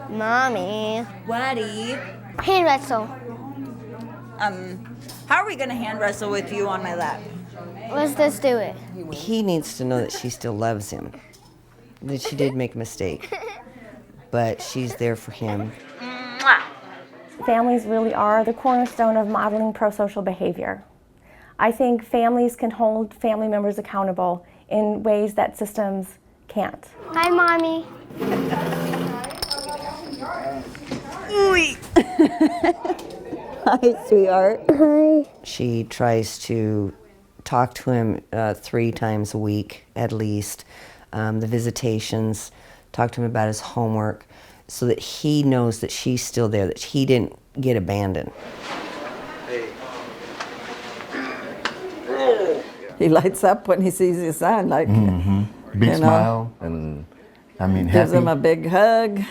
Mommy. Waddy. Hand wrestle. How are we going to hand wrestle with you on my lap? Let's just do it. He needs to know that she still loves him, that she did make a mistake, but she's there for him. Families really are the cornerstone of modeling pro-social behavior. I think families can hold family members accountable in ways that systems can't. Hi, Mommy. Hi, sweetheart. Hi. She tries to talk to him 3 times a week at least. The visitations, talk to him about his homework so that he knows that she's still there, that he didn't get abandoned. He lights up when he sees his son, like, Big smile, and I mean, gives happy. him a big hug.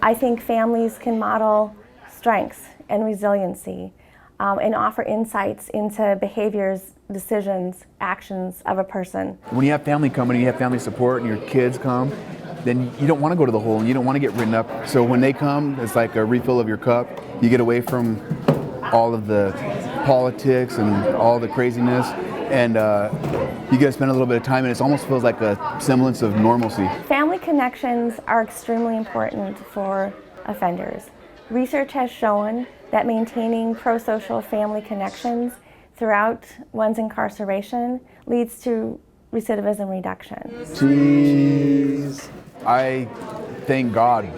I think families can model strengths and resiliency and offer insights into behaviors, decisions, actions of a person. When you have family coming and you have family support and your kids come, then you don't want to go to the hole and you don't want to get written up. So when they come, it's like a refill of your cup. You get away from all of the politics and all the craziness, and you get to spend a little bit of time, and it almost feels like a semblance of normalcy. Family connections are extremely important for offenders. Research has shown that maintaining pro-social family connections throughout one's incarceration leads to recidivism reduction. Jeez. I thank God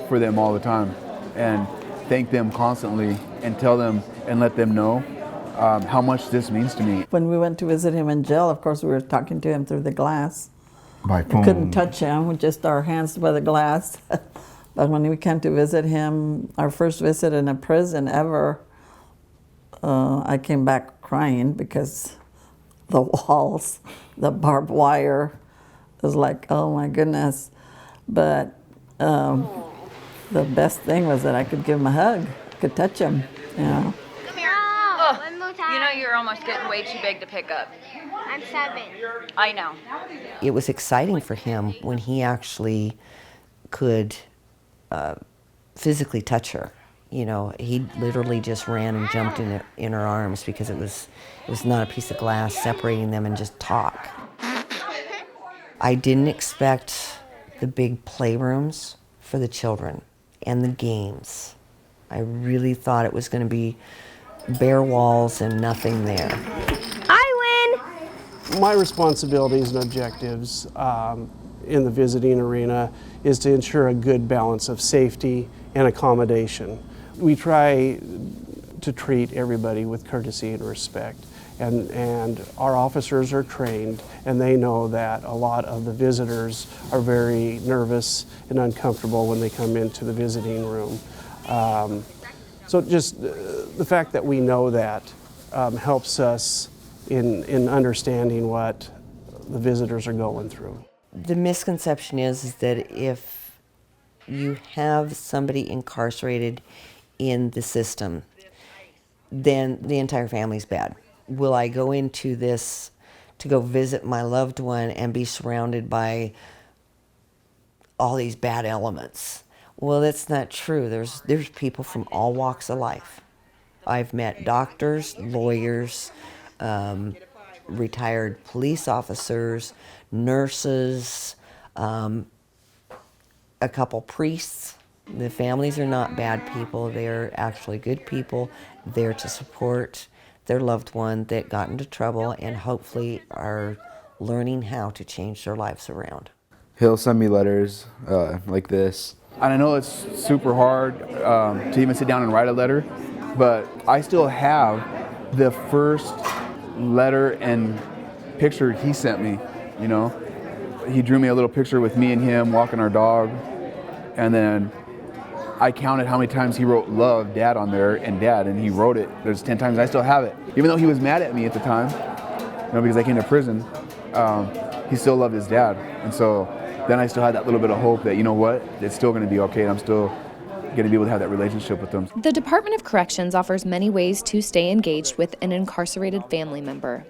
for them all the time and thank them constantly and tell them and let them know how much this means to me. When we went to visit him in jail, of course, we were talking to him through the glass. By We phone. couldn't touch him with just our hands by the glass. But when we came to visit him, our first visit in a prison ever, I came back crying because the walls, the barbed wire, was like, oh my goodness. But the best thing was that I could give him a hug, could touch him, you know. One more time. You know you're almost getting way too big to pick up. I'm 7. I know. It was exciting for him when he actually could physically touch her. You know, he literally just ran and jumped in her arms because it was not a piece of glass separating them and just talk. I didn't expect the big playrooms for the children and the games. I really thought it was going to be bare walls and nothing there. I win. My responsibilities and objectives in the visiting arena is to ensure a good balance of safety and accommodation. We try to treat everybody with courtesy and respect, and our officers are trained, and they know that a lot of the visitors are very nervous and uncomfortable when they come into the visiting room. So just the fact that we know that helps us in understanding what the visitors are going through. The misconception is that if you have somebody incarcerated in the system, then the entire family's bad. Will I go into this to go visit my loved one and be surrounded by all these bad elements? Well, that's not true. There's people from all walks of life. I've met doctors, lawyers, retired police officers, nurses, a couple priests. The families are not bad people. They're actually good people there to support their loved one that got into trouble and hopefully are learning how to change their lives around. He'll send me letters like this. And I know it's super hard to even sit down and write a letter, but I still have the first letter and picture he sent me, you know. He drew me a little picture with me and him walking our dog, and then I counted how many times he wrote love, dad on there, and dad, and he wrote it. There's 10 times. I still have it. Even though he was mad at me at the time, you know, because I came to prison, he still loved his dad. And so then I still had that little bit of hope that, you know what, it's still going to be okay, and I'm still going to be able to have that relationship with them. The Department of Corrections offers many ways to stay engaged with an incarcerated family member.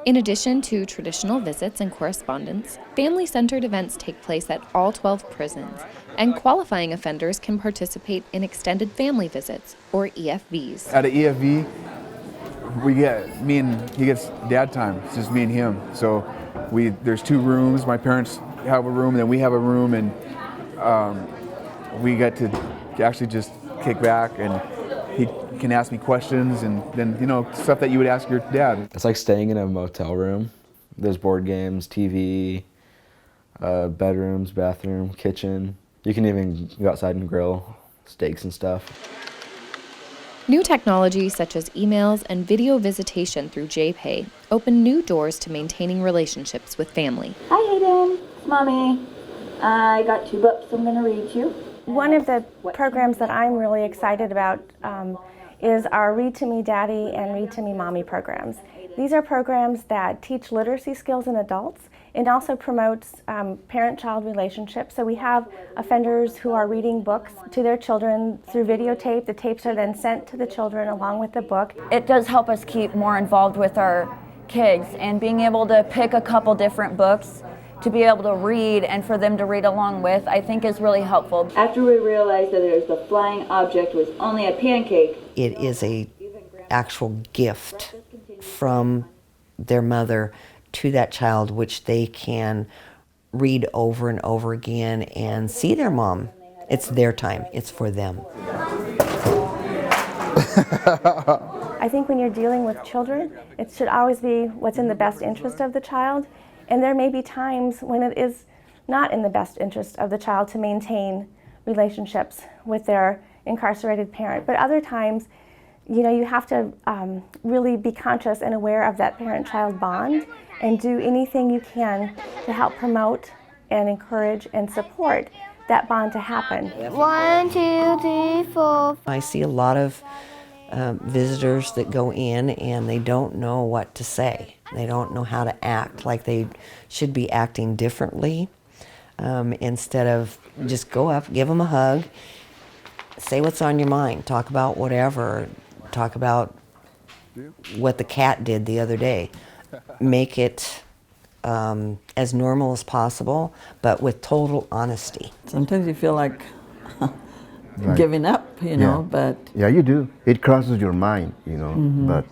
In addition to traditional visits and correspondence, family-centered events take place at all 12 prisons, and qualifying offenders can participate in extended family visits, or EFVs. At an EFV, he gets dad time. It's just me and him. So there's 2 rooms. My parents have a room, then we have a room, and we get to actually just kick back, and he can ask me questions, and then, stuff that you would ask your dad. It's like staying in a motel room. There's board games, TV, bedrooms, bathroom, kitchen. You can even go outside and grill steaks and stuff. New technology such as emails and video visitation through JPay open new doors to maintaining relationships with family. Hi Hayden, it's Mommy. I got 2 books I'm going to read you. One of the programs that I'm really excited about is our Read to Me Daddy and Read to Me Mommy programs. These are programs that teach literacy skills in adults and also promotes parent-child relationships. So we have offenders who are reading books to their children through videotape. The tapes are then sent to the children along with the book. It does help us keep more involved with our kids, and being able to pick a couple different books to be able to read and for them to read along with, I think is really helpful. After we realized that the flying object was only a pancake. It is a actual gift from their mother to that child, which they can read over and over again and see their mom. It's their time. It's for them. I think when you're dealing with children, it should always be what's in the best interest of the child. And there may be times when it is not in the best interest of the child to maintain relationships with their incarcerated parent. But other times, you have to really be conscious and aware of that parent-child bond and do anything you can to help promote and encourage and support that bond to happen. 1, 2, 3, 4. I see a lot of visitors that go in and they don't know what to say. They don't know how to act, like they should be acting differently. Instead of just go up, give them a hug, say what's on your mind, talk about whatever, talk about what the cat did the other day. Make it as normal as possible, but with total honesty. Sometimes you feel like Right. giving up, but... Yeah, you do. It crosses your mind, but...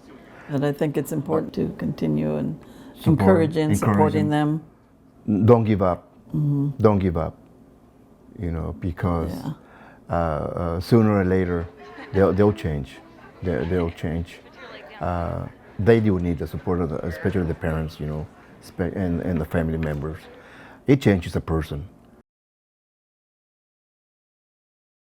But I think it's important to continue and Encouraging. supporting them. Don't give up. Don't give up, because sooner or later they'll change. They'll change. They do need the support of especially the parents, and the family members. It changes a person.